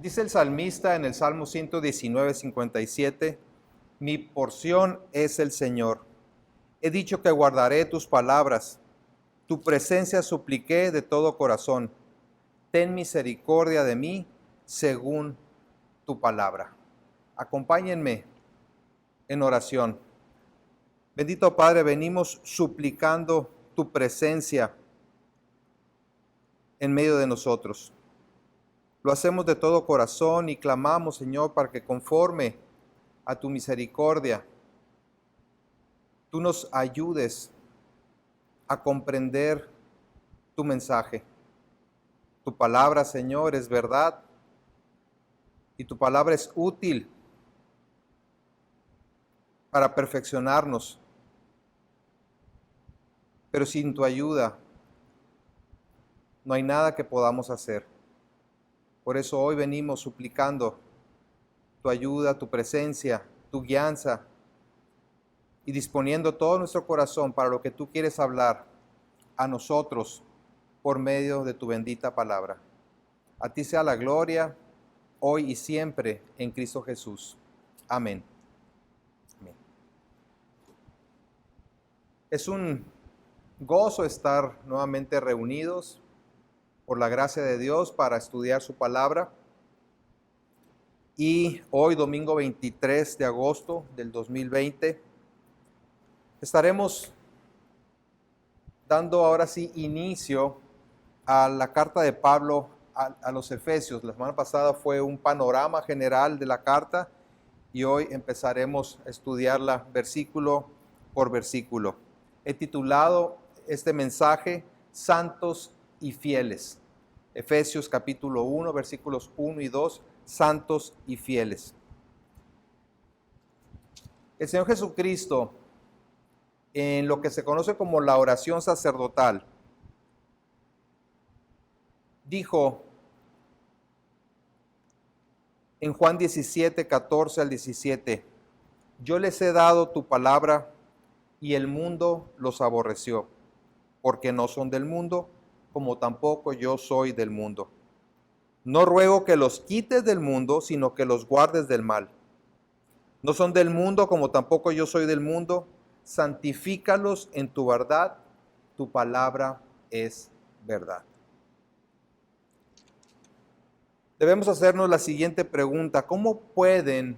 Dice el salmista en el Salmo 119:57, mi porción es el Señor. He dicho que guardaré tus palabras. Tu presencia supliqué de todo corazón. Ten misericordia de mí según tu palabra. Acompáñenme en oración. Bendito Padre, venimos suplicando tu presencia en medio de nosotros. Lo hacemos de todo corazón y clamamos, Señor, para que conforme a tu misericordia, tú nos ayudes a comprender tu mensaje. Tu palabra, Señor, es verdad y tu palabra es útil para perfeccionarnos. Pero sin tu ayuda no hay nada que podamos hacer. Por eso hoy venimos suplicando tu ayuda, tu presencia, tu guianza y disponiendo todo nuestro corazón para lo que tú quieres hablar a nosotros por medio de tu bendita palabra. A ti sea la gloria, hoy y siempre, en Cristo Jesús. Amén. Amén. Es un gozo estar nuevamente reunidos por la gracia de Dios para estudiar su palabra. Y hoy, domingo 23 de agosto del 2020, estaremos dando ahora sí inicio a la carta de Pablo a los Efesios. La semana pasada fue un panorama general de la carta y hoy empezaremos a estudiarla versículo por versículo. He titulado este mensaje Santos y Fieles. Efesios capítulo 1, versículos 1 y 2, santos y fieles. El Señor Jesucristo, en lo que se conoce como la oración sacerdotal, dijo en Juan 17, 14 al 17, yo les he dado tu palabra y el mundo los aborreció, porque no son del mundo, como tampoco yo soy del mundo. No ruego que los quites del mundo, sino que los guardes del mal. No son del mundo, como tampoco yo soy del mundo. Santifícalos en tu verdad, tu palabra es verdad. Debemos hacernos la siguiente pregunta: ¿cómo pueden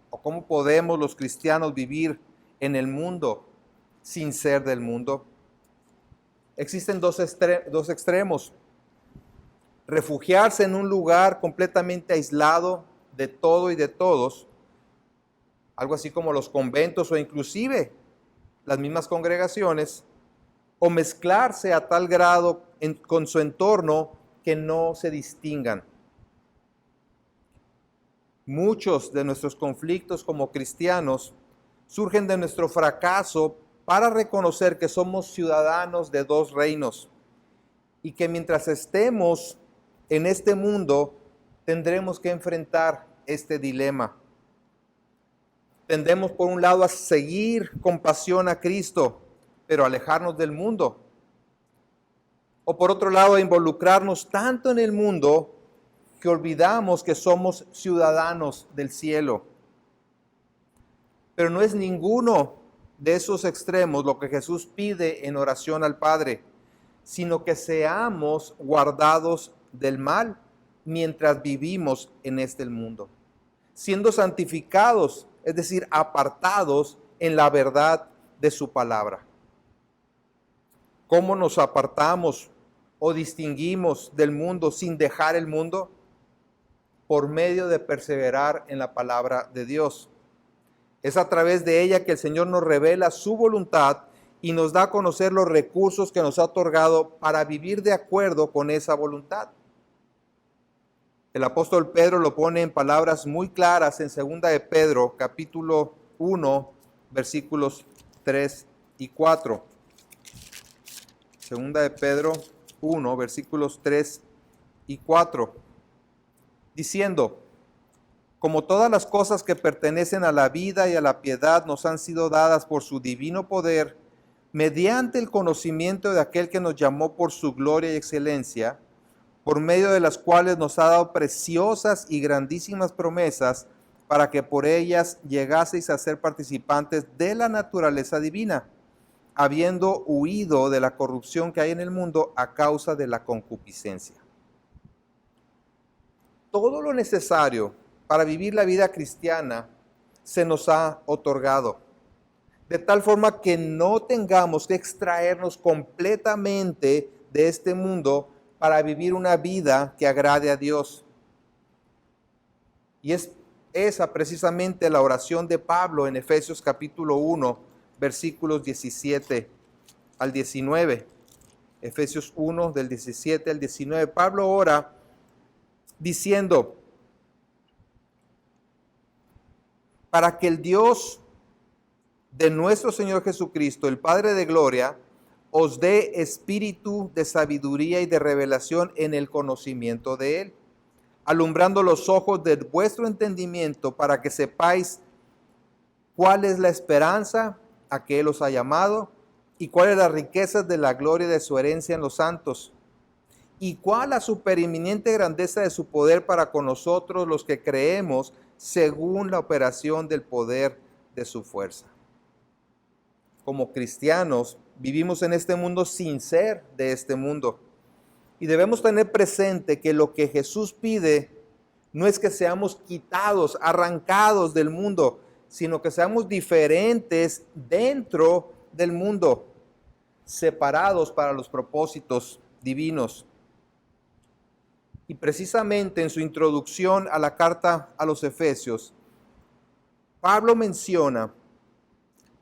o cómo podemos los cristianos vivir en el mundo sin ser del mundo? Existen dos extremos. Refugiarse en un lugar completamente aislado de todo y de todos, algo así como los conventos o inclusive las mismas congregaciones, o mezclarse a tal grado con su entorno que no se distingan. Muchos de nuestros conflictos como cristianos surgen de nuestro fracaso para reconocer que somos ciudadanos de dos reinos y que mientras estemos en este mundo tendremos que enfrentar este dilema. Tendemos por un lado a seguir con pasión a Cristo, pero alejarnos del mundo. O por otro lado a involucrarnos tanto en el mundo que olvidamos que somos ciudadanos del cielo. Pero no es ninguno de esos extremos lo que Jesús pide en oración al Padre, sino que seamos guardados del mal mientras vivimos en este mundo, siendo santificados, es decir, apartados en la verdad de su palabra. ¿Cómo nos apartamos o distinguimos del mundo sin dejar el mundo? Por medio de perseverar en la palabra de Dios. Es a través de ella que el Señor nos revela su voluntad y nos da a conocer los recursos que nos ha otorgado para vivir de acuerdo con esa voluntad. El apóstol Pedro lo pone en palabras muy claras en 2 de Pedro, capítulo 1, versículos 3 y 4. 2 de Pedro 1, versículos 3 y 4. Diciendo, como todas las cosas que pertenecen a la vida y a la piedad nos han sido dadas por su divino poder, mediante el conocimiento de aquel que nos llamó por su gloria y excelencia, por medio de las cuales nos ha dado preciosas y grandísimas promesas, para que por ellas llegaseis a ser participantes de la naturaleza divina, habiendo huido de la corrupción que hay en el mundo a causa de la concupiscencia. Todo lo necesario para vivir la vida cristiana se nos ha otorgado, de tal forma que no tengamos que extraernos completamente de este mundo para vivir una vida que agrade a Dios. Y es esa precisamente la oración de Pablo en Efesios capítulo 1, versículos 17 al 19. Efesios 1, del 17 al 19. Pablo ora diciendo, para que el Dios de nuestro Señor Jesucristo, el Padre de gloria, os dé espíritu de sabiduría y de revelación en el conocimiento de Él, alumbrando los ojos de vuestro entendimiento para que sepáis cuál es la esperanza a que Él os ha llamado y cuáles las riquezas de la gloria de su herencia en los santos y cuál la supereminente grandeza de su poder para con nosotros los que creemos según la operación del poder de su fuerza. Como cristianos vivimos en este mundo sin ser de este mundo. Y debemos tener presente que lo que Jesús pide no es que seamos quitados, arrancados del mundo, sino que seamos diferentes dentro del mundo, separados para los propósitos divinos. Y precisamente en su introducción a la carta a los Efesios, Pablo menciona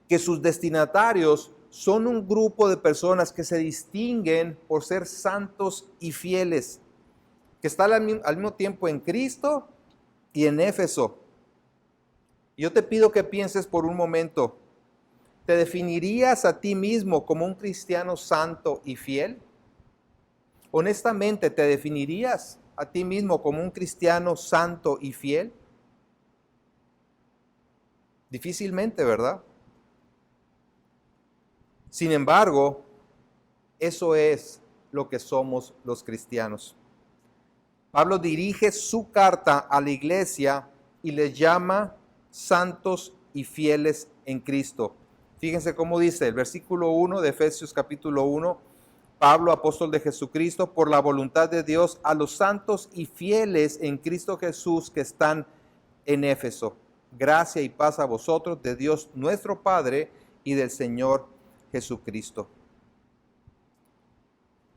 que sus destinatarios son un grupo de personas que se distinguen por ser santos y fieles, que están al mismo tiempo en Cristo y en Éfeso. Yo te pido que pienses por un momento, ¿te definirías a ti mismo como un cristiano santo y fiel? Honestamente, ¿te definirías a ti mismo como un cristiano santo y fiel? Difícilmente, ¿verdad? Sin embargo, eso es lo que somos los cristianos. Pablo dirige su carta a la iglesia y les llama santos y fieles en Cristo. Fíjense cómo dice el versículo 1 de Efesios capítulo 1. Pablo, apóstol de Jesucristo, por la voluntad de Dios, a los santos y fieles en Cristo Jesús que están en Éfeso. Gracia y paz a vosotros, de Dios nuestro Padre y del Señor Jesucristo.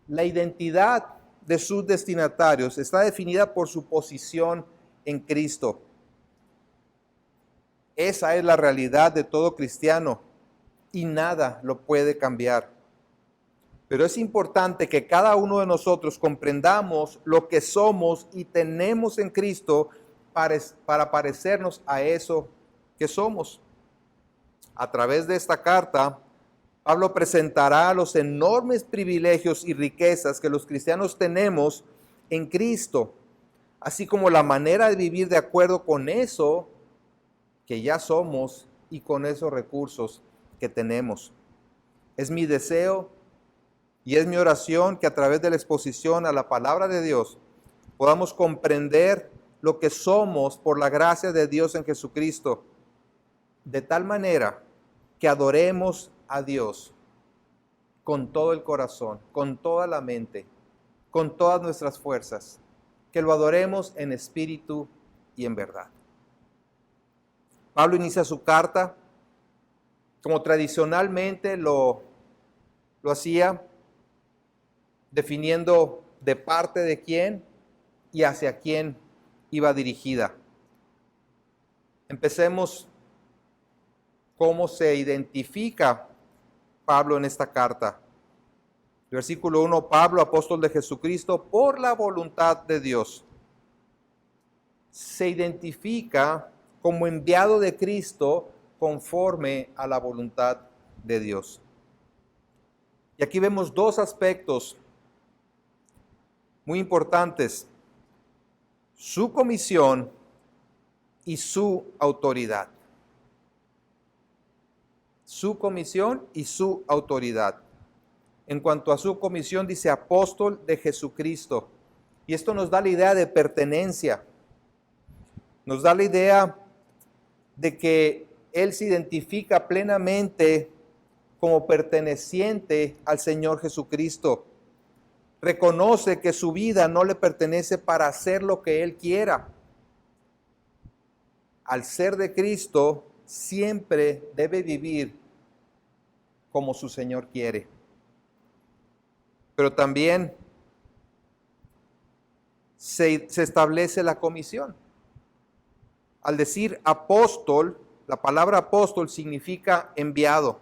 La identidad de sus destinatarios está definida por su posición en Cristo. Esa es la realidad de todo cristiano y nada lo puede cambiar. Pero es importante que cada uno de nosotros comprendamos lo que somos y tenemos en Cristo para parecernos a eso que somos. A través de esta carta, Pablo presentará los enormes privilegios y riquezas que los cristianos tenemos en Cristo, así como la manera de vivir de acuerdo con eso que ya somos y con esos recursos que tenemos. Es mi deseo y es mi oración que a través de la exposición a la palabra de Dios podamos comprender lo que somos por la gracia de Dios en Jesucristo, de tal manera que adoremos a Dios con todo el corazón, con toda la mente, con todas nuestras fuerzas, que lo adoremos en espíritu y en verdad. Pablo inicia su carta como tradicionalmente lo hacía, definiendo de parte de quién y hacia quién iba dirigida. Empecemos cómo se identifica Pablo en esta carta. Versículo 1, Pablo, apóstol de Jesucristo, por la voluntad de Dios. Se identifica como enviado de Cristo conforme a la voluntad de Dios. Y aquí vemos dos aspectos muy importantes: su comisión y su autoridad. Su comisión y su autoridad. En cuanto a su comisión, dice apóstol de Jesucristo. Y esto nos da la idea de pertenencia. Nos da la idea de que él se identifica plenamente como perteneciente al Señor Jesucristo. Reconoce que su vida no le pertenece para hacer lo que él quiera. Al ser de Cristo, siempre debe vivir como su Señor quiere. Pero también se establece la comisión. Al decir apóstol, la palabra apóstol significa enviado.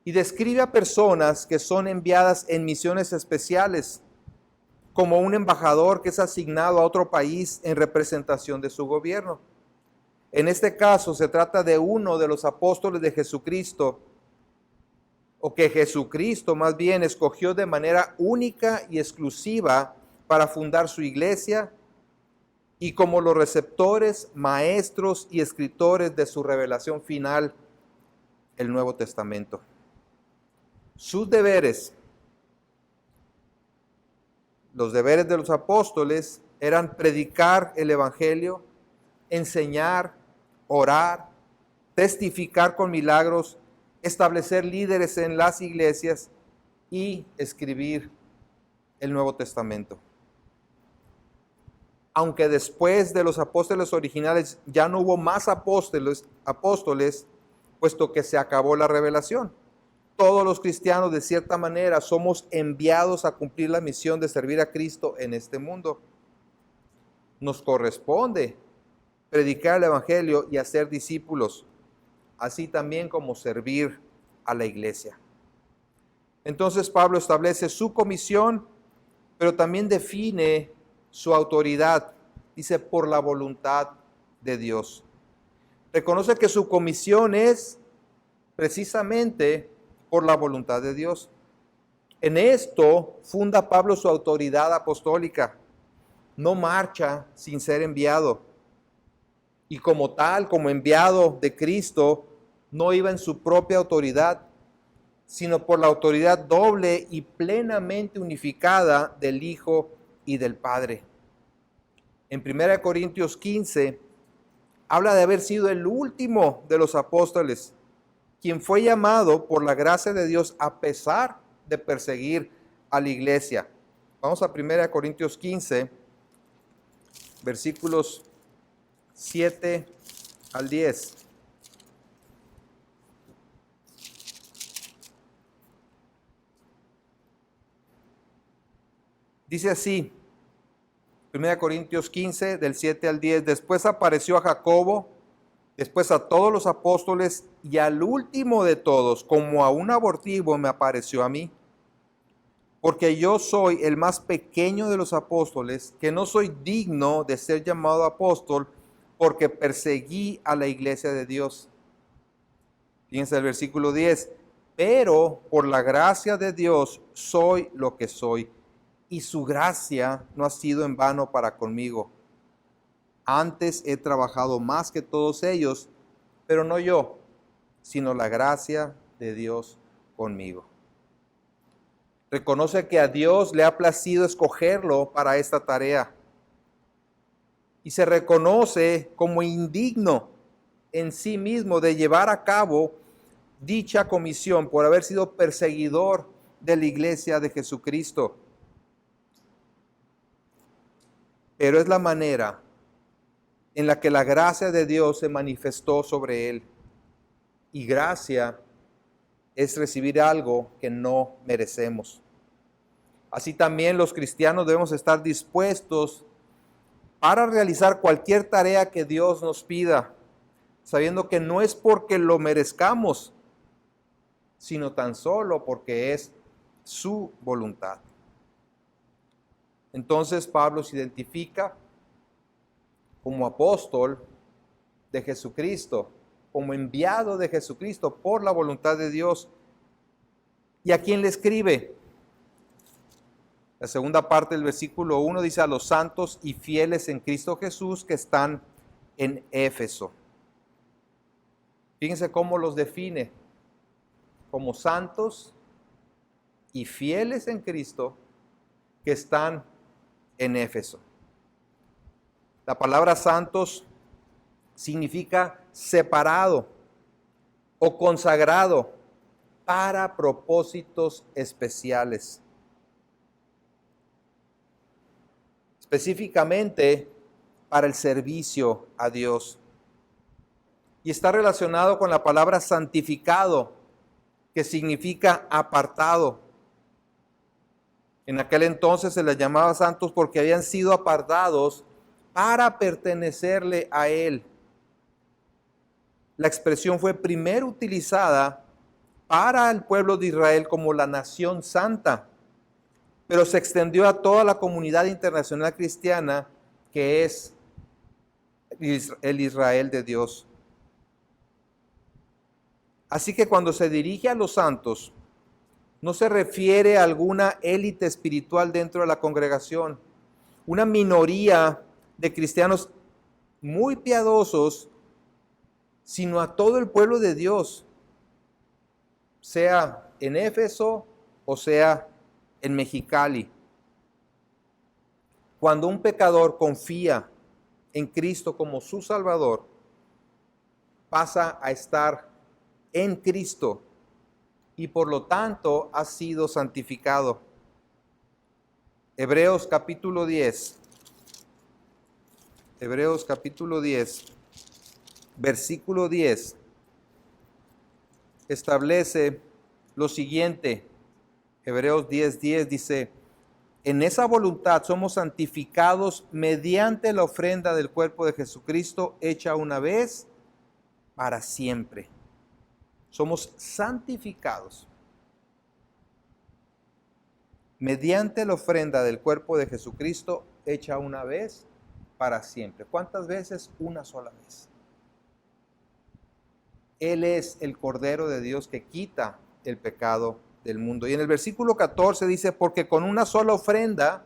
Y describe a personas que son enviadas en misiones especiales, como un embajador que es asignado a otro país en representación de su gobierno. En este caso se trata de uno de los apóstoles de Jesucristo, o que Jesucristo más bien escogió de manera única y exclusiva para fundar su iglesia, y como los receptores, maestros y escritores de su revelación final, el Nuevo Testamento. Sus deberes, los deberes de los apóstoles, eran predicar el Evangelio, enseñar, orar, testificar con milagros, establecer líderes en las iglesias y escribir el Nuevo Testamento. Aunque después de los apóstoles originales ya no hubo más apóstoles, puesto que se acabó la revelación. Todos los cristianos, de cierta manera, somos enviados a cumplir la misión de servir a Cristo en este mundo. Nos corresponde predicar el Evangelio y hacer discípulos, así también como servir a la iglesia. Entonces Pablo establece su comisión, pero también define su autoridad. Dice, por la voluntad de Dios. Reconoce que su comisión es precisamente por la voluntad de Dios. En esto funda Pablo su autoridad apostólica. No marcha sin ser enviado. Y como tal, como enviado de Cristo, no iba en su propia autoridad, sino por la autoridad doble y plenamente unificada del Hijo y del Padre. En 1 Corintios 15, habla de haber sido el último de los apóstoles, quien fue llamado por la gracia de Dios a pesar de perseguir a la iglesia. Vamos a 1 Corintios 15, versículos 7 al 10. Dice así, 1 Corintios 15, del 7 al 10, después apareció a Jacobo, después a todos los apóstoles, y al último de todos, como a un abortivo, me apareció a mí. Porque yo soy el más pequeño de los apóstoles, que no soy digno de ser llamado apóstol, porque perseguí a la iglesia de Dios. Fíjense el versículo 10, pero por la gracia de Dios soy lo que soy, y su gracia no ha sido en vano para conmigo. Antes he trabajado más que todos ellos, pero no yo, sino la gracia de Dios conmigo. Reconoce que a Dios le ha placido escogerlo para esta tarea. Y se reconoce como indigno en sí mismo de llevar a cabo dicha comisión por haber sido perseguidor de la iglesia de Jesucristo. Pero es la manera en la que la gracia de Dios se manifestó sobre él. Y gracia es recibir algo que no merecemos. Así también los cristianos debemos estar dispuestos para realizar cualquier tarea que Dios nos pida, sabiendo que no es porque lo merezcamos, sino tan solo porque es su voluntad. Entonces Pablo se identifica como apóstol de Jesucristo, como enviado de Jesucristo por la voluntad de Dios. ¿Y a quién le escribe? La segunda parte del versículo 1 dice a los santos y fieles en Cristo Jesús que están en Éfeso. Fíjense cómo los define, como santos y fieles en Cristo que están en Éfeso. La palabra santos significa separado o consagrado para propósitos especiales. Específicamente para el servicio a Dios. Y está relacionado con la palabra santificado, que significa apartado. En aquel entonces se les llamaba santos porque habían sido apartados para pertenecerle a Él. La expresión fue primero utilizada para el pueblo de Israel como la nación santa, pero se extendió a toda la comunidad internacional cristiana que es el Israel de Dios. Así que cuando se dirige a los santos, no se refiere a alguna élite espiritual dentro de la congregación, una minoría de cristianos muy piadosos, sino a todo el pueblo de Dios, sea en Éfeso o sea en Mexicali. Cuando un pecador confía en Cristo como su Salvador, pasa a estar en Cristo y por lo tanto ha sido santificado. Hebreos capítulo 10. Hebreos capítulo 10, versículo 10, establece lo siguiente. Hebreos 10:10 dice, en esa voluntad somos santificados mediante la ofrenda del cuerpo de Jesucristo hecha una vez para siempre. Somos santificados mediante la ofrenda del cuerpo de Jesucristo hecha una vez para siempre. ¿Cuántas veces? Una sola vez. Él es el Cordero de Dios que quita el pecado del mundo. Y en el versículo 14 dice, porque con una sola ofrenda,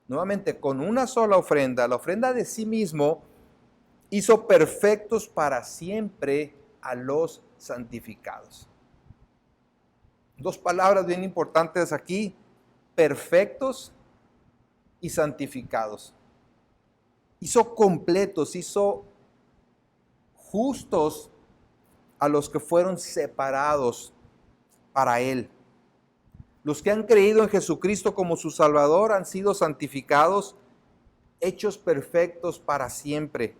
nuevamente con una sola ofrenda, la ofrenda de sí mismo, hizo perfectos para siempre a los santificados. Dos palabras bien importantes aquí, perfectos y santificados. Hizo completos, hizo justos a los que fueron separados para Él. Los que han creído en Jesucristo como su Salvador han sido santificados, hechos perfectos para siempre.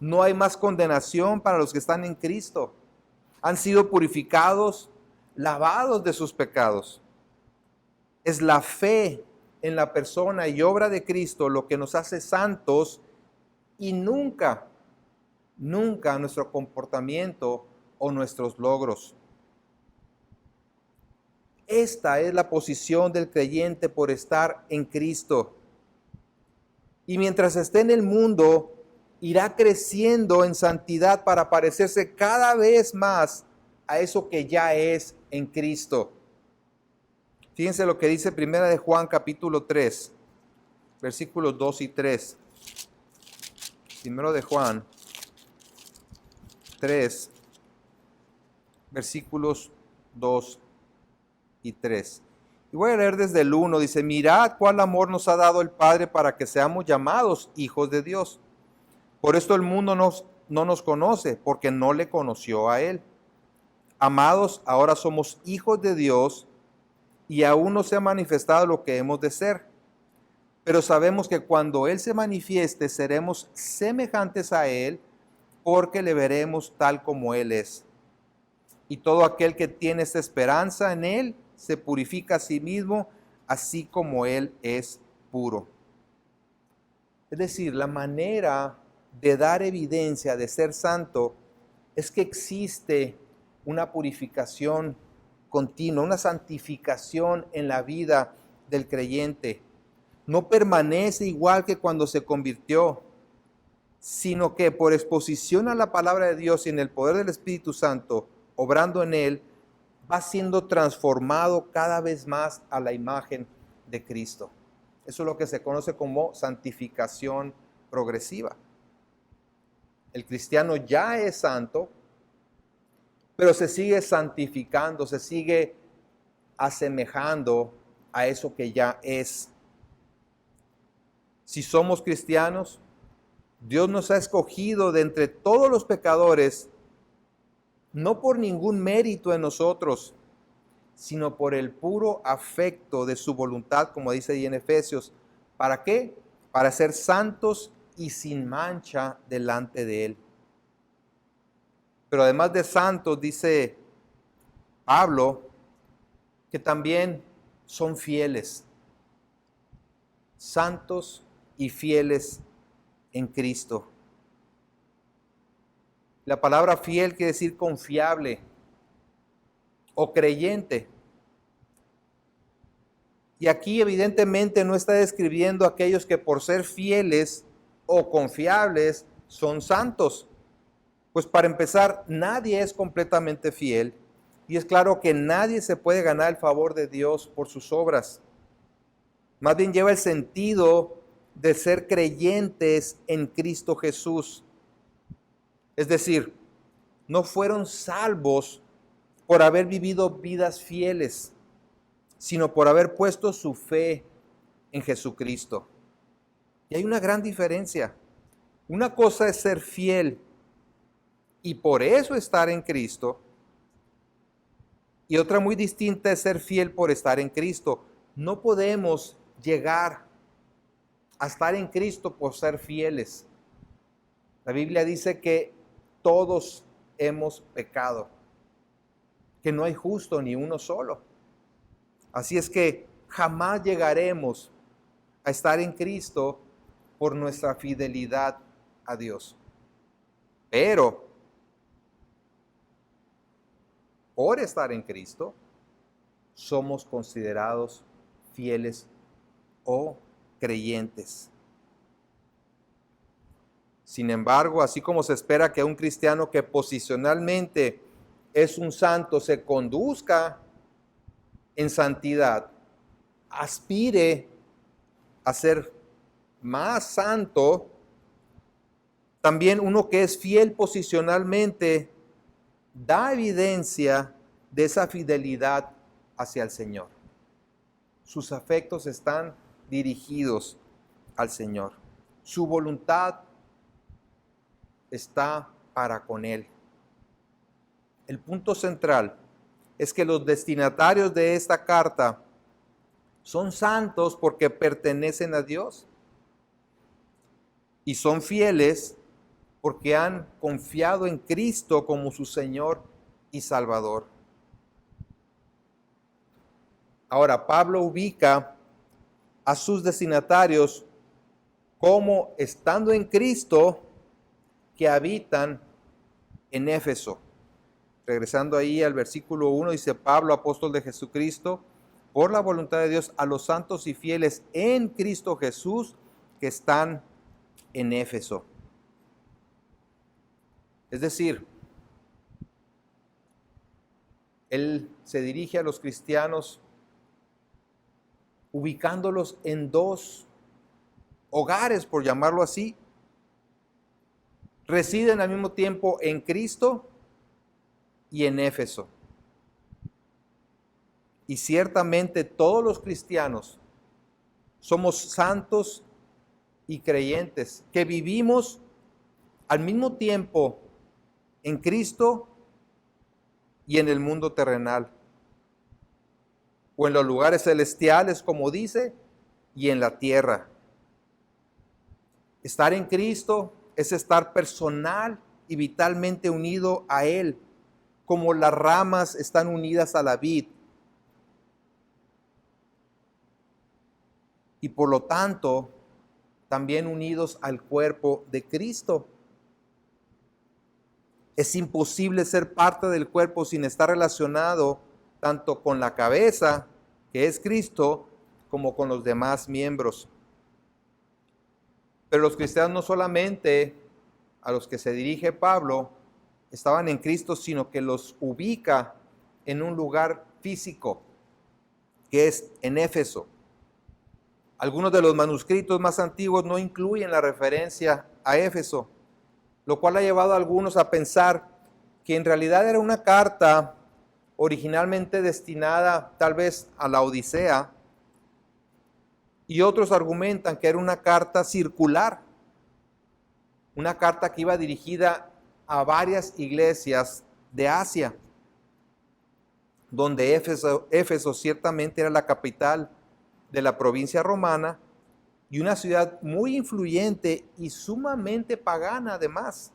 No hay más condenación para los que están en Cristo. Han sido purificados, lavados de sus pecados. Es la fe en la persona y obra de Cristo lo que nos hace santos y nunca nuestro comportamiento o nuestros logros. Esta es la posición del creyente por estar en Cristo. Y mientras esté en el mundo, irá creciendo en santidad para parecerse cada vez más a eso que ya es en Cristo. Fíjense lo que dice 1 de Juan capítulo 3, versículos 2 y 3. 1 de Juan 3, versículos 2 y 3. Y voy a leer desde el 1. Dice, mirad cuál amor nos ha dado el Padre para que seamos llamados hijos de Dios. Por esto el mundo no nos conoce, porque no le conoció a Él. Amados, ahora somos hijos de Dios y aún no se ha manifestado lo que hemos de ser. Pero sabemos que cuando Él se manifieste, seremos semejantes a Él, porque le veremos tal como Él es. Y todo aquel que tiene esta esperanza en Él, se purifica a sí mismo, así como Él es puro. Es decir, la manera de dar evidencia de ser santo es que existe una purificación continua, una santificación en la vida del creyente. No permanece igual que cuando se convirtió, sino que por exposición a la palabra de Dios y en el poder del Espíritu Santo, obrando en él, va siendo transformado cada vez más a la imagen de Cristo. Eso es lo que se conoce como santificación progresiva. El cristiano ya es santo, pero se sigue santificando, se sigue asemejando a eso que ya es. Si somos cristianos, Dios nos ha escogido de entre todos los pecadores, no por ningún mérito en nosotros, sino por el puro afecto de su voluntad, como dice ahí en Efesios. ¿Para qué? Para ser santos y sin mancha delante de Él. Pero además de santos, dice Pablo, que también son fieles, santos y fieles en Cristo. La palabra fiel quiere decir confiable o creyente. Y aquí evidentemente no está describiendo a aquellos que por ser fieles o confiables son santos. Pues para empezar, nadie es completamente fiel y es claro que nadie se puede ganar el favor de Dios por sus obras. Más bien lleva el sentido de ser creyentes en Cristo Jesús. Es decir, no fueron salvos por haber vivido vidas fieles, sino por haber puesto su fe en Jesucristo. Y hay una gran diferencia. Una cosa es ser fiel y por eso estar en Cristo, y otra muy distinta es ser fiel por estar en Cristo. No podemos llegar a estar en Cristo por ser fieles. La Biblia dice que todos hemos pecado, que no hay justo ni uno solo. Así es que jamás llegaremos a estar en Cristo por nuestra fidelidad a Dios. Pero por estar en Cristo, somos considerados fieles o creyentes. Sin embargo, así como se espera que un cristiano que posicionalmente es un santo se conduzca en santidad, aspire a ser más santo, también uno que es fiel posicionalmente da evidencia de esa fidelidad hacia el Señor. Sus afectos están dirigidos al Señor. Su voluntad está para con Él. El punto central es que los destinatarios de esta carta son santos porque pertenecen a Dios y son fieles porque han confiado en Cristo como su Señor y Salvador. Ahora, Pablo ubica a sus destinatarios como estando en Cristo que habitan en Éfeso. Regresando ahí al versículo 1, dice Pablo, apóstol de Jesucristo, por la voluntad de Dios, a los santos y fieles en Cristo Jesús que están en Éfeso. Es decir, él se dirige a los cristianos ubicándolos en dos hogares, por llamarlo así. Residen al mismo tiempo en Cristo y en Éfeso. Y ciertamente todos los cristianos somos santos y creyentes que vivimos al mismo tiempo en Cristo y en el mundo terrenal, o en los lugares celestiales, como dice, y en la tierra. Estar en Cristo es estar personal y vitalmente unido a Él, como las ramas están unidas a la vid. Y por lo tanto, también unidos al cuerpo de Cristo. Es imposible ser parte del cuerpo sin estar relacionado tanto con la cabeza, que es Cristo, como con los demás miembros. Pero los cristianos no solamente a los que se dirige Pablo estaban en Cristo, sino que los ubica en un lugar físico, que es en Éfeso. Algunos de los manuscritos más antiguos no incluyen la referencia a Éfeso, lo cual ha llevado a algunos a pensar que en realidad era una carta originalmente destinada tal vez a la Odisea, Y otros argumentan que era una carta circular, una carta que iba dirigida a varias iglesias de Asia, donde Éfeso ciertamente era la capital de la provincia romana y una ciudad muy influyente y sumamente pagana además.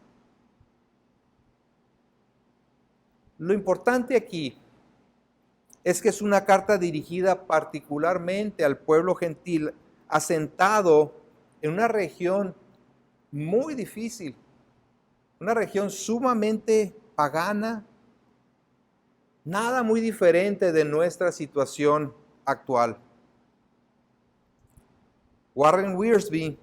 Lo importante aquí es que es una carta dirigida particularmente al pueblo gentil asentado en una región muy difícil, una región sumamente pagana, nada muy diferente de nuestra situación actual. Warren Wiersbe,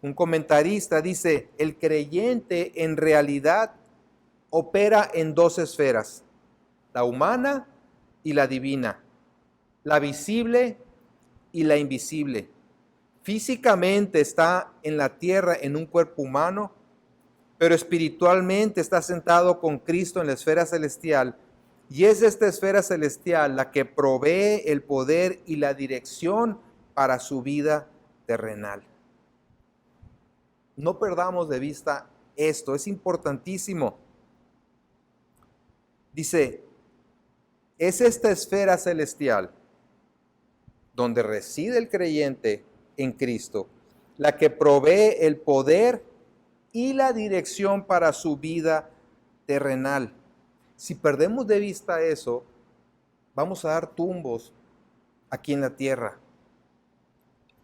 un comentarista, dice: el creyente en realidad opera en dos esferas, la humana y la divina, la visible y la invisible. Físicamente está en la tierra en un cuerpo humano, pero espiritualmente está sentado con Cristo en la esfera celestial, y es esta esfera celestial la que provee el poder y la dirección para su vida terrenal. No perdamos de vista esto, es importantísimo. Dice, es esta esfera celestial donde reside el creyente en Cristo, la que provee el poder y la dirección para su vida terrenal. Si perdemos de vista eso, vamos a dar tumbos aquí en la tierra.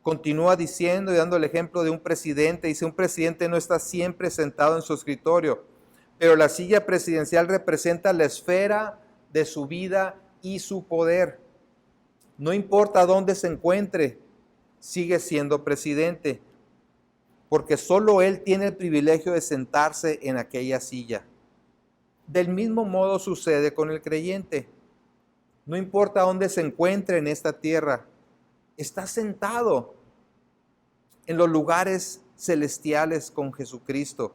Continúa diciendo y dando el ejemplo de un presidente. Dice, un presidente no está siempre sentado en su escritorio, pero la silla presidencial representa la esfera de su vida y su poder. No importa dónde se encuentre, sigue siendo presidente, porque solo él tiene el privilegio de sentarse en aquella silla. Del mismo modo sucede con el creyente. No importa dónde se encuentre en esta tierra, está sentado en los lugares celestiales con Jesucristo.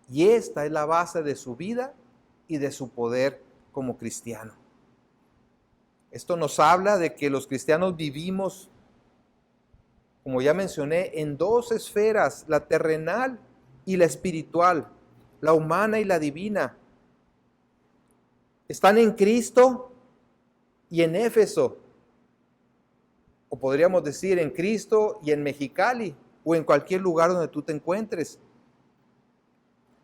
Y esta es la base de su vida y de su poder como cristiano. Esto nos habla de que los cristianos vivimos, como ya mencioné, en dos esferas, la terrenal y la espiritual, la humana y la divina. Están en Cristo y en Éfeso, o podríamos decir en Cristo y en Mexicali, o en cualquier lugar donde tú te encuentres.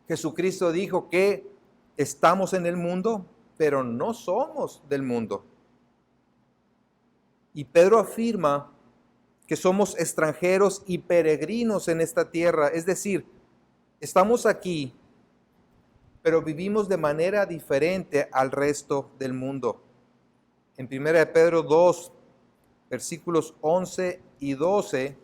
Jesucristo dijo que estamos en el mundo, pero no somos del mundo. Y Pedro afirma que somos extranjeros y peregrinos en esta tierra, es decir, estamos aquí, pero vivimos de manera diferente al resto del mundo. En 1 de Pedro 2, versículos 11 y 12,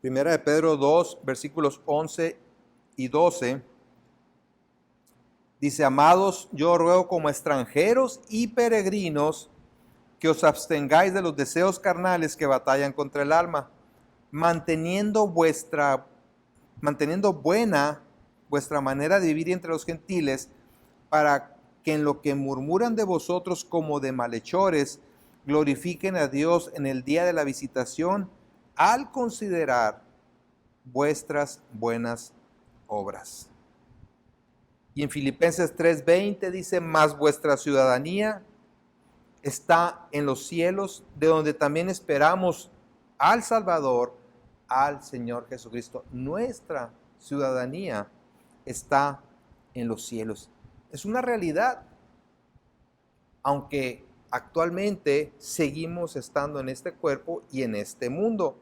Primera de Pedro 2, versículos 11 y 12, dice, amados, yo ruego como extranjeros y peregrinos que os abstengáis de los deseos carnales que batallan contra el alma, manteniendo buena vuestra manera de vivir entre los gentiles, para que en lo que murmuran de vosotros como de malhechores, glorifiquen a Dios en el día de la visitación, al considerar vuestras buenas obras. Y en Filipenses 3:20 dice, mas vuestra ciudadanía está en los cielos, de donde también esperamos al Salvador, al Señor Jesucristo. Nuestra ciudadanía está en los cielos. Es una realidad, aunque actualmente seguimos estando en este cuerpo y en este mundo.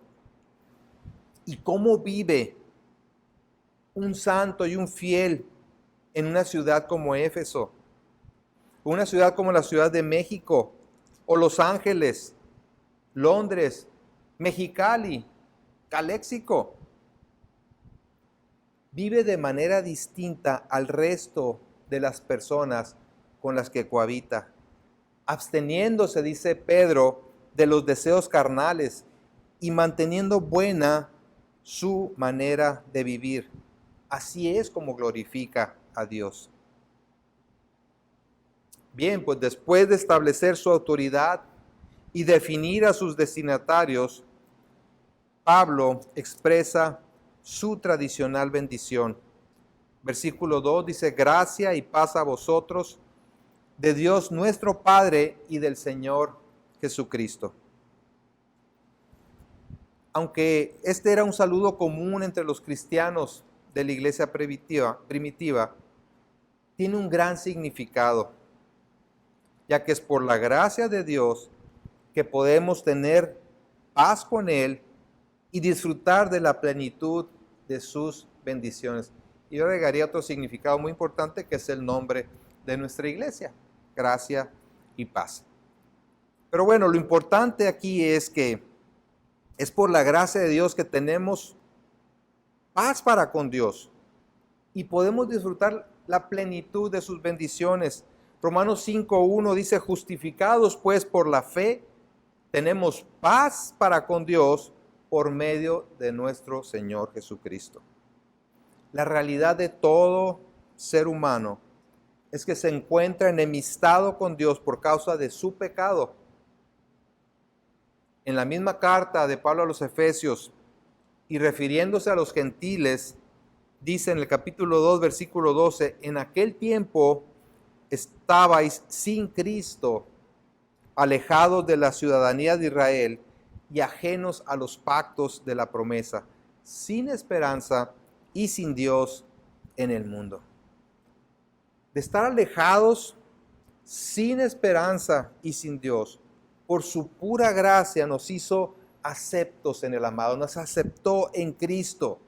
¿Y cómo vive un santo y un fiel en una ciudad como Éfeso? Una ciudad como la Ciudad de México, o Los Ángeles, Londres, Mexicali, Caléxico. Vive de manera distinta al resto de las personas con las que cohabita, absteniéndose, dice Pedro, de los deseos carnales y manteniendo buena su manera de vivir. Así es como glorifica a Dios. Bien, pues después de establecer su autoridad y definir a sus destinatarios, Pablo expresa su tradicional bendición. Versículo 2 dice: gracia y paz a vosotros, de Dios nuestro Padre y del Señor Jesucristo. Aunque este era un saludo común entre los cristianos de la iglesia primitiva, tiene un gran significado, ya que es por la gracia de Dios que podemos tener paz con Él y disfrutar de la plenitud de sus bendiciones. Y yo agregaría otro significado muy importante, que es el nombre de nuestra iglesia: gracia y paz. Pero bueno, lo importante aquí es que es por la gracia de Dios que tenemos paz para con Dios y podemos disfrutar la plenitud de sus bendiciones. Romanos 5:1 dice: justificados pues por la fe, tenemos paz para con Dios por medio de nuestro Señor Jesucristo. La realidad de todo ser humano es que se encuentra enemistado con Dios por causa de su pecado. En la misma carta de Pablo a los Efesios, y refiriéndose a los gentiles, dice en el capítulo 2, versículo 12: en aquel tiempo estabais sin Cristo, alejados de la ciudadanía de Israel y ajenos a los pactos de la promesa, sin esperanza y sin Dios en el mundo. De estar alejados, sin esperanza y sin Dios, por su pura gracia nos hizo aceptos en el amado, nos aceptó en Cristo.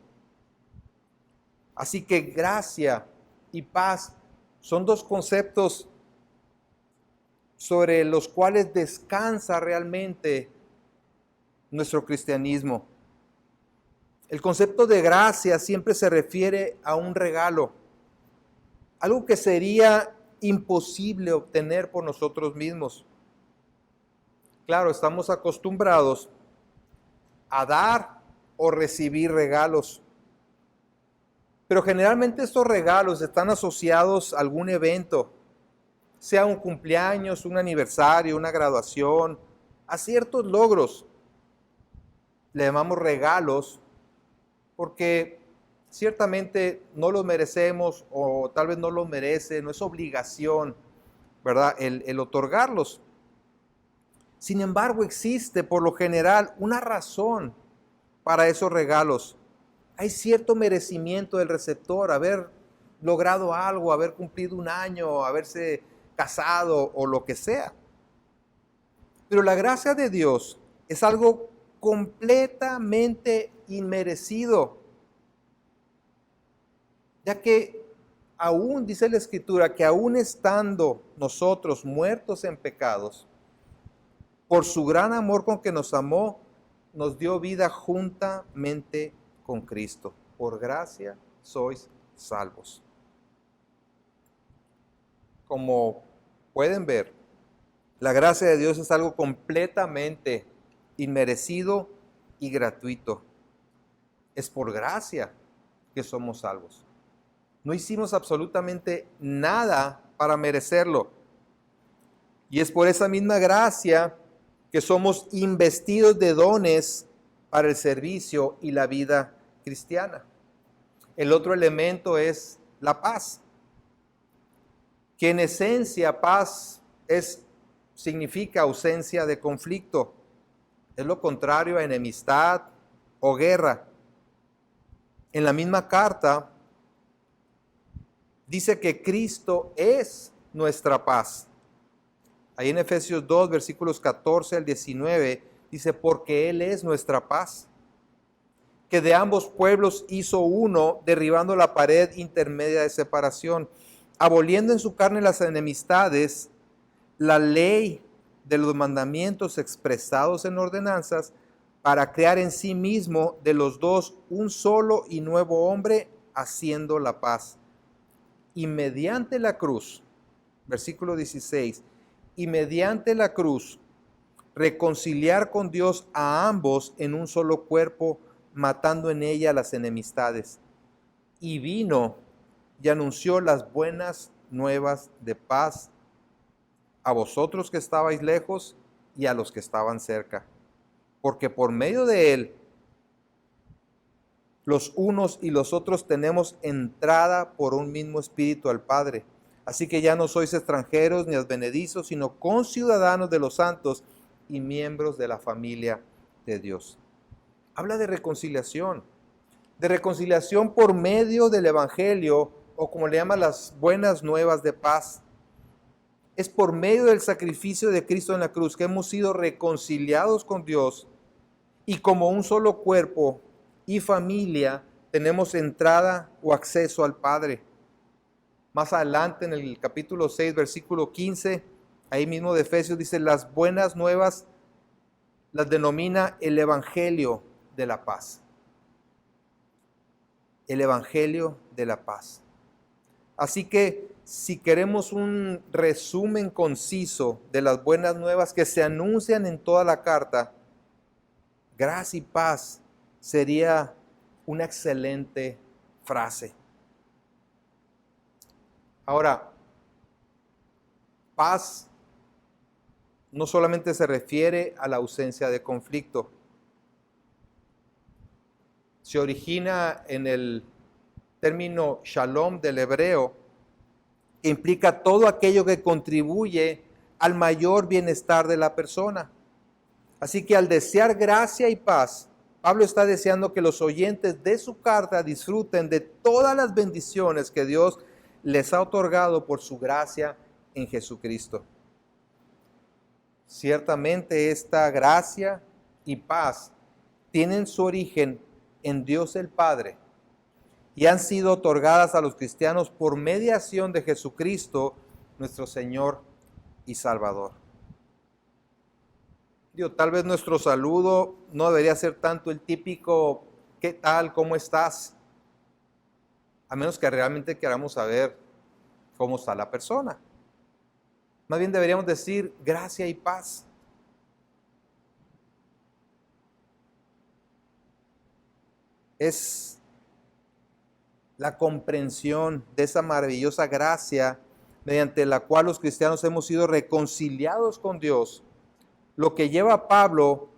Así que gracia y paz son dos conceptos sobre los cuales descansa realmente nuestro cristianismo. El concepto de gracia siempre se refiere a un regalo, algo que sería imposible obtener por nosotros mismos. Claro, estamos acostumbrados a dar o recibir regalos, pero generalmente estos regalos están asociados a algún evento, sea un cumpleaños, un aniversario, una graduación, a ciertos logros. Le llamamos regalos porque ciertamente no los merecemos, o tal vez no los merece, no es obligación, ¿verdad?, el otorgarlos. Sin embargo, existe por lo general una razón para esos regalos. Hay cierto merecimiento del receptor, haber logrado algo, haber cumplido un año, haberse casado o lo que sea. Pero la gracia de Dios es algo completamente inmerecido, ya que aún dice la Escritura que aún estando nosotros muertos en pecados, por su gran amor con que nos amó, nos dio vida juntamente con Cristo. Por gracia sois salvos. Como pueden ver, la gracia de Dios es algo completamente inmerecido y gratuito. Es por gracia que somos salvos. No hicimos absolutamente nada para merecerlo. Y es por esa misma gracia que somos investidos de dones para el servicio y la vida cristiana. El otro elemento es la paz, que en esencia paz significa ausencia de conflicto. Es lo contrario a enemistad o guerra. En la misma carta dice que Cristo es nuestra paz. Ahí en Efesios 2, versículos 14 al 19, dice: porque Él es nuestra paz, que de ambos pueblos hizo uno, derribando la pared intermedia de separación, aboliendo en su carne las enemistades, la ley de los mandamientos expresados en ordenanzas, para crear en sí mismo de los dos un solo y nuevo hombre, haciendo la paz. Y mediante la cruz, versículo 16, y mediante la cruz reconciliar con Dios a ambos en un solo cuerpo, matando en ella las enemistades. Y vino y anunció las buenas nuevas de paz a vosotros que estabais lejos y a los que estaban cerca. Porque por medio de él, los unos y los otros tenemos entrada por un mismo espíritu al Padre. Así que ya no sois extranjeros ni advenedizos, sino conciudadanos de los santos y miembros de la familia de Dios. Habla de reconciliación por medio del Evangelio, o como le llaman, las buenas nuevas de paz. Es por medio del sacrificio de Cristo en la cruz que hemos sido reconciliados con Dios, y como un solo cuerpo y familia tenemos entrada o acceso al Padre. Más adelante en el capítulo 6, versículo 15, ahí mismo de Efesios dice, las buenas nuevas las denomina el Evangelio de la paz. El Evangelio de la paz. Así que si queremos un resumen conciso de las buenas nuevas que se anuncian en toda la carta, gracia y paz sería una excelente frase. Ahora, paz no solamente se refiere a la ausencia de conflicto. Se origina en el término shalom del hebreo, que implica todo aquello que contribuye al mayor bienestar de la persona. Así que al desear gracia y paz, Pablo está deseando que los oyentes de su carta disfruten de todas las bendiciones que Dios les ha otorgado por su gracia en Jesucristo. Ciertamente esta gracia y paz tienen su origen en Dios el Padre y han sido otorgadas a los cristianos por mediación de Jesucristo, nuestro Señor y Salvador. Tal vez nuestro saludo no debería ser tanto el típico ¿qué tal? ¿Cómo estás? A menos que realmente queramos saber cómo está la persona. Más bien deberíamos decir gracia y paz. Es la comprensión de esa maravillosa gracia mediante la cual los cristianos hemos sido reconciliados con Dios, lo que lleva a Pablo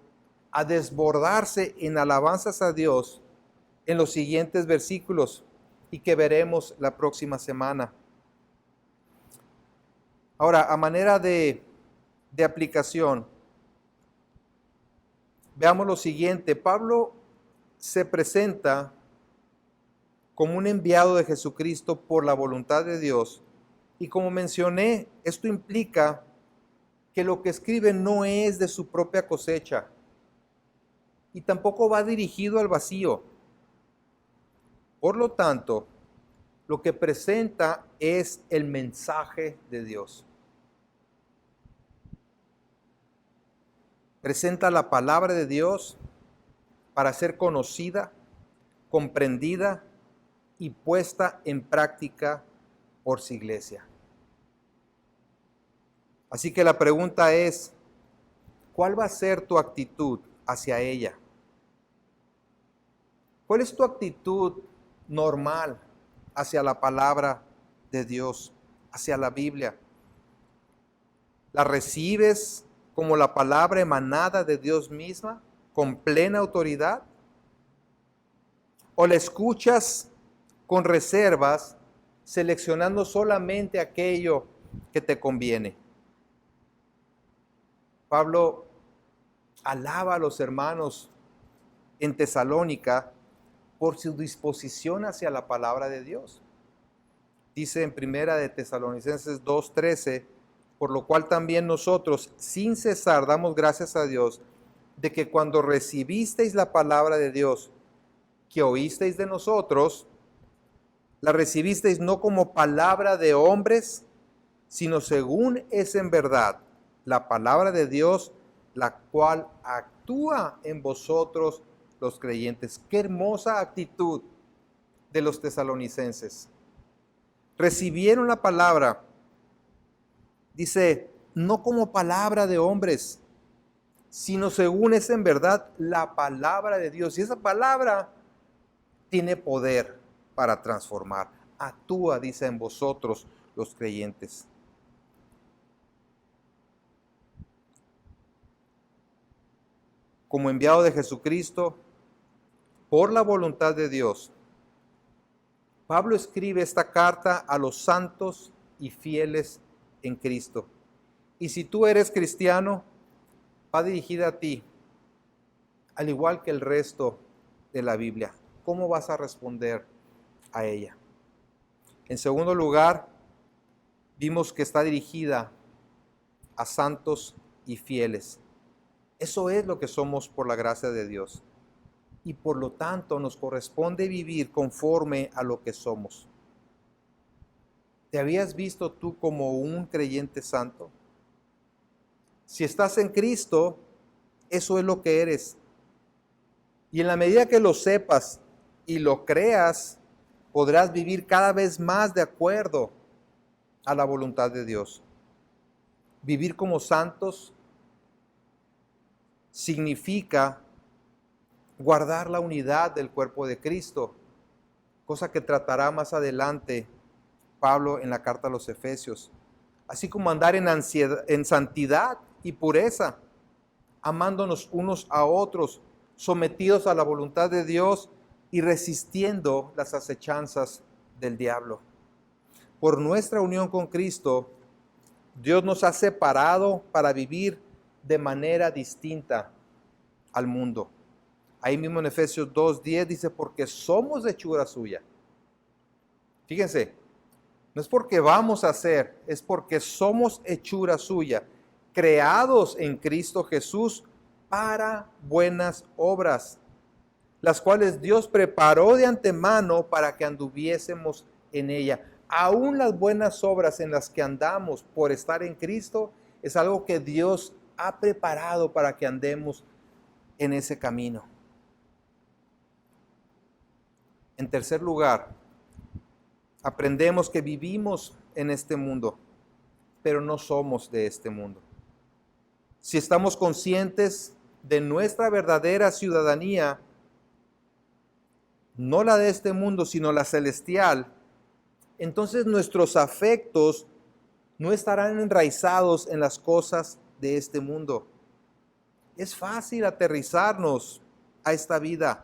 a desbordarse en alabanzas a Dios en los siguientes versículos y que veremos la próxima semana. Ahora, a manera de aplicación, veamos lo siguiente. Pablo se presenta como un enviado de Jesucristo por la voluntad de Dios. Y como mencioné, esto implica que lo que escribe no es de su propia cosecha y tampoco va dirigido al vacío. Por lo tanto, lo que presenta es el mensaje de Dios. Presenta la palabra de Dios para ser conocida, comprendida y puesta en práctica por su iglesia. Así que la pregunta es, ¿cuál va a ser tu actitud hacia ella? ¿Cuál es tu actitud normal hacia la palabra de Dios, hacia la Biblia? ¿La recibes como la palabra emanada de Dios misma, con plena autoridad? ¿O la escuchas con reservas, seleccionando solamente aquello que te conviene? Pablo alaba a los hermanos en Tesalónica por su disposición hacia la palabra de Dios. Dice en primera de Tesalonicenses 2:13, por lo cual también nosotros, sin cesar, damos gracias a Dios de que cuando recibisteis la palabra de Dios, que oísteis de nosotros, la recibisteis no como palabra de hombres, sino según es en verdad la palabra de Dios, la cual actúa en vosotros los creyentes. Qué hermosa actitud de los tesalonicenses. Recibieron la palabra, dice, no como palabra de hombres, sino según es en verdad la palabra de Dios. Y esa palabra tiene poder para transformar. Actúa, dice, en vosotros los creyentes. Como enviado de Jesucristo, por la voluntad de Dios, Pablo escribe esta carta a los santos y fieles en Cristo. Y si tú eres cristiano, va dirigida a ti, al igual que el resto de la Biblia. ¿Cómo vas a responder a ella? En segundo lugar, vimos que está dirigida a santos y fieles. Eso es lo que somos por la gracia de Dios. Y por lo tanto nos corresponde vivir conforme a lo que somos. ¿Te habías visto tú como un creyente santo? Si estás en Cristo, eso es lo que eres. Y en la medida que lo sepas y lo creas, podrás vivir cada vez más de acuerdo a la voluntad de Dios. Vivir como santos significa guardar la unidad del cuerpo de Cristo, cosa que tratará más adelante Pablo en la carta a los Efesios, así como andar en santidad y pureza, amándonos unos a otros, sometidos a la voluntad de Dios y resistiendo las acechanzas del diablo. Por nuestra unión con Cristo, Dios nos ha separado para vivir de manera distinta al mundo. Ahí mismo en Efesios 2:10 dice, porque somos hechura suya. Fíjense, no es porque vamos a hacer, es porque somos hechura suya, creados en Cristo Jesús para buenas obras, las cuales Dios preparó de antemano para que anduviésemos en ella. Aún las buenas obras en las que andamos por estar en Cristo es algo que Dios ha preparado para que andemos en ese camino. En tercer lugar, aprendemos que vivimos en este mundo, pero no somos de este mundo. Si estamos conscientes de nuestra verdadera ciudadanía, no la de este mundo, sino la celestial, entonces nuestros afectos no estarán enraizados en las cosas de este mundo. Es fácil aterrizarnos a esta vida.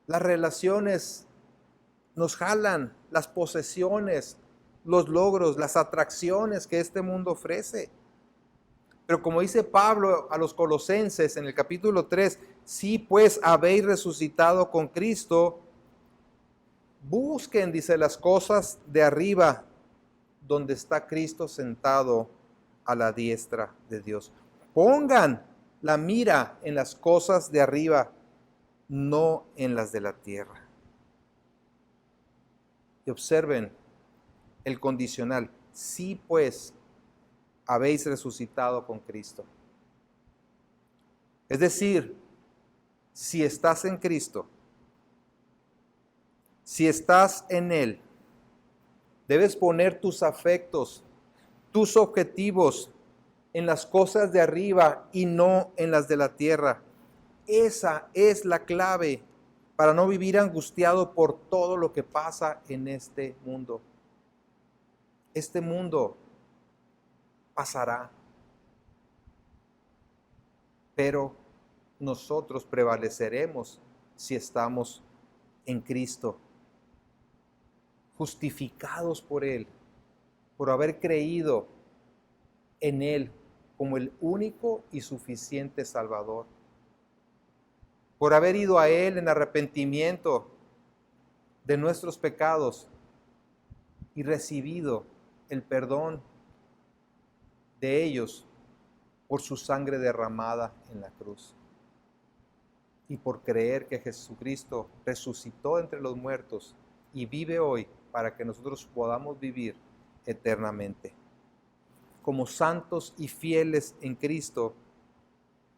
Las relaciones nos jalan, las posesiones, los logros, las atracciones que este mundo ofrece. Pero como dice Pablo a los Colosenses en el capítulo 3, si pues habéis resucitado con Cristo, busquen, dice, las cosas de arriba, donde está Cristo sentado a la diestra de Dios. Pongan la mira en las cosas de arriba, no en las de la tierra. Y observen el condicional. Si pues habéis resucitado con Cristo. Es decir, si estás en Cristo, si estás en Él, debes poner tus afectos, tus objetivos en las cosas de arriba y no en las de la tierra. Esa es la clave para no vivir angustiado por todo lo que pasa en este mundo. Este mundo pasará, pero nosotros prevaleceremos si estamos en Cristo, justificados por Él, por haber creído en Él como el único y suficiente Salvador, por haber ido a Él en arrepentimiento de nuestros pecados y recibido el perdón de ellos por su sangre derramada en la cruz. Y por creer que Jesucristo resucitó entre los muertos y vive hoy para que nosotros podamos vivir eternamente. Como santos y fieles en Cristo,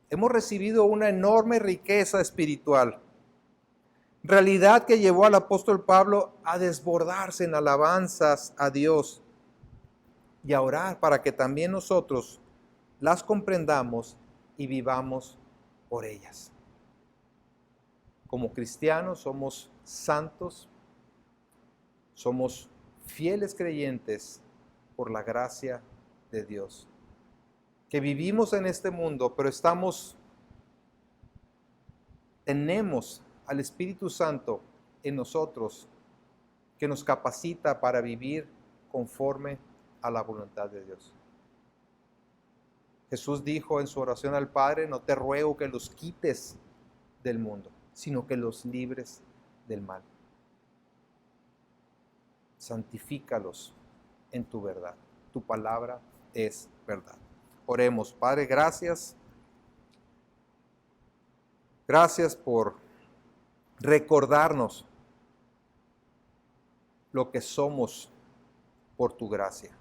hemos recibido una enorme riqueza espiritual, realidad que llevó al apóstol Pablo a desbordarse en alabanzas a Dios y a orar para que también nosotros las comprendamos y vivamos por ellas. Como cristianos somos santos, somos fieles creyentes por la gracia de Dios. Que vivimos en este mundo, pero tenemos al Espíritu Santo en nosotros que nos capacita para vivir conforme a la voluntad de Dios. Jesús dijo en su oración al Padre: no te ruego que los quites del mundo, sino que los libres del mal. Santifícalos en tu verdad. Tu palabra es verdad. Oremos. Padre, gracias. Gracias por recordarnos lo que somos por tu gracia.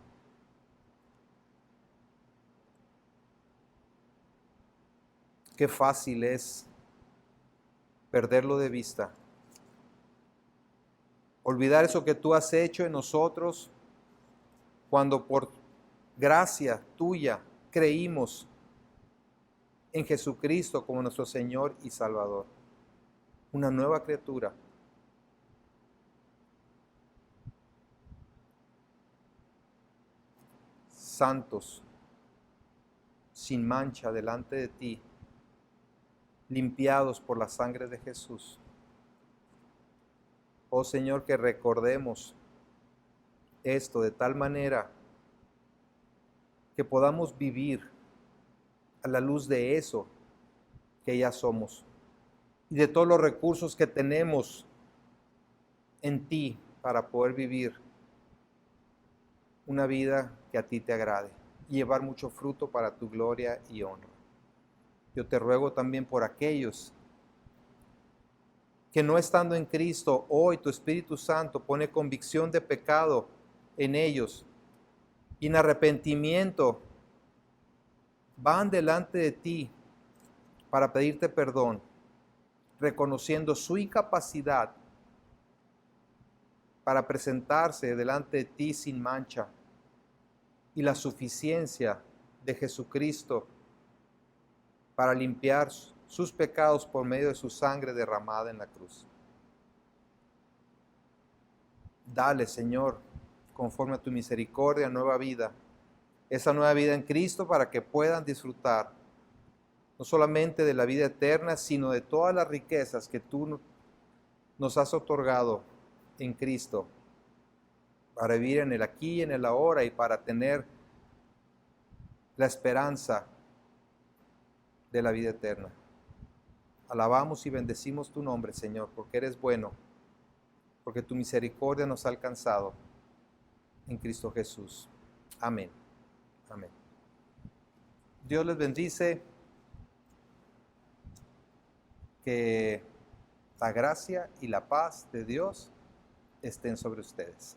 Qué fácil es perderlo de vista. Olvidar eso que tú has hecho en nosotros cuando por gracia tuya creímos en Jesucristo como nuestro Señor y Salvador. Una nueva criatura. Santos, sin mancha delante de ti, limpiados por la sangre de Jesús. Oh Señor, que recordemos esto de tal manera que podamos vivir a la luz de eso que ya somos y de todos los recursos que tenemos en ti para poder vivir una vida que a ti te agrade y llevar mucho fruto para tu gloria y honra. Yo te ruego también por aquellos que no estando en Cristo, hoy tu Espíritu Santo pone convicción de pecado en ellos y en arrepentimiento van delante de ti para pedirte perdón, reconociendo su incapacidad para presentarse delante de ti sin mancha y la suficiencia de Jesucristo para limpiar sus pecados por medio de su sangre derramada en la cruz. Dale, Señor, conforme a tu misericordia, nueva vida, esa nueva vida en Cristo para que puedan disfrutar no solamente de la vida eterna, sino de todas las riquezas que tú nos has otorgado en Cristo para vivir en el aquí y en el ahora y para tener la esperanza de la vida eterna. Alabamos y bendecimos tu nombre, Señor, porque eres bueno, porque tu misericordia nos ha alcanzado en Cristo Jesús. Amén. Amén. Dios les bendice. Que la gracia y la paz de Dios estén sobre ustedes.